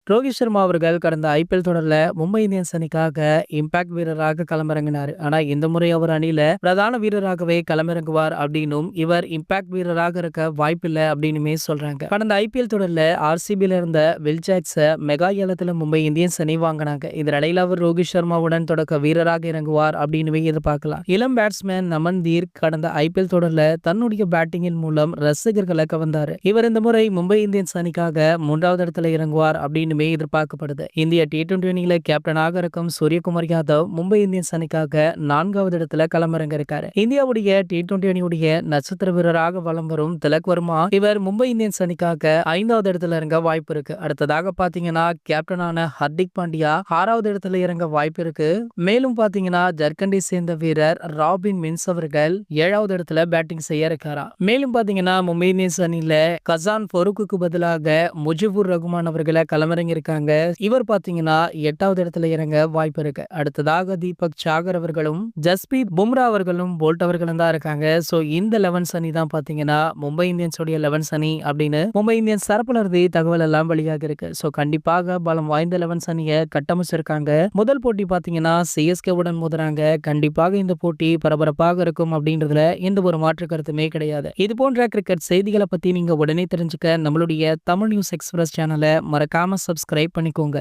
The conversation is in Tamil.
ரோஹித் சர்மா அவர்கள் கடந்த ஐபிஎல் தொடர்ல மும்பை இந்தியன்ஸ் அணிக்காக இம்பாக்ட் வீரராக களமிறங்கினார். ஆனா இந்த முறை அவர் அணியில பிரதான வீரராகவே களமிறங்குவார் அப்படின்னும் இவர் இம்பாக்ட் வீரராக இருக்க வாய்ப்பில்லை அப்படின்னுமே சொல்றாங்க. கடந்த ஐபிஎல் தொடர்ல ஆர்சிபில இருந்த வில் ஜாக்ஸ மெகா ஏலத்துல மும்பை இந்தியன்ஸ் அணி வாங்கினாங்க. இதனிடையில அவர் ரோஹித் சர்மாவுடன் தொடக்க வீரராக இறங்குவார் அப்படின்னு எதிர்பார்க்கலாம். இளம் பேட்ஸ்மேன் நமன்தீர் கடந்த ஐபிஎல் தொடர்ல தன்னுடைய பேட்டிங்கின் மூலம் ரசிகர்களை கவர்ந்தார். இவர் இந்த முறை மும்பை இந்தியன்ஸ் அணிக்காக 3வது இடத்துல இறங்குவார் அப்படின்னு எதிர்பார்க்கப்படுது. இந்திய T20 அணியில கேப்டனாக இருக்கும் சூரியகுமார் யாதவ் மும்பை இந்தியன்ஸ் அணிக்காக 4வது இடத்துல களமிறங்க இருக்காரு. இந்தியாவுடைய T20 அணியுடைய நட்சத்திர வீரராக வலம் வரும் திலக் வர்மா இவர் மும்பை இந்தியன்ஸ் அணிக்காக 5வது இடத்துல இறங்க வாய்ப்பு இருக்கு. அடுத்ததாக பாத்தீங்கன்னா கேப்டனான ஹர்திக் பாண்டியா 6வது இடத்துல இறங்க வாய்ப்பு இருக்கு. மேலும் பாத்தீங்கன்னா ஜர்க்கண்டை சேர்ந்த வீரர் ராபின் மின்ஸ் அவர்கள் 7வது இடத்துல பேட்டிங் செய்ய இருக்காரா. மேலும் பாத்தீங்கன்னா மும்பை இந்தியன்ஸ் அணியில கசான் ஃபரூக்கு பதிலாக முஜிபுர் ரகுமான் அவர்களை களமிறங்க இருக்காங்க. இவர் பாத்தீங்கன்னா 8வது இடத்துல இறங்க வாய்ப்பு இருக்கு. அடுத்ததாக தீபக் சாகர் அவர்களும் ஜஸ்பீத் பும்ரா அவர்களும் போல்ட் அவர்களும் தான் இருக்காங்க. சோ இந்த 11 அணி தான் பாத்தீங்கன்னா மும்பை இந்தியன்ஸ் உடைய 11 அணி அப்படின்னு மும்பை இந்தியன்ஸ் தரப்புல இருந்து தகவல் எல்லாம் வெளியாக இருக்கு. சோ கண்டிப்பாக பலம் வாய்ந்த 11 அணியை கட்டமைச்சிருக்காங்க. முதல் போட்டி பாத்தீங்கன்னா சிஎஸ்கே உடன் மோதுறாங்க. கண்டிப்பாக இந்த போட்டி பரபரப்பாக இருக்கும் அப்படின்றதுல எந்த ஒரு மாற்று கருத்துமே கிடையாது. இது போன்ற கிரிக்கெட் செய்திகளை பத்தி நீங்க உடனே தெரிஞ்சுக்க நம்மளுடைய தமிழ் நியூஸ் எக்ஸ்பிரஸ் சேனலை மறக்காம சப்ஸ்கிரைப் பண்ணிக்கோங்க.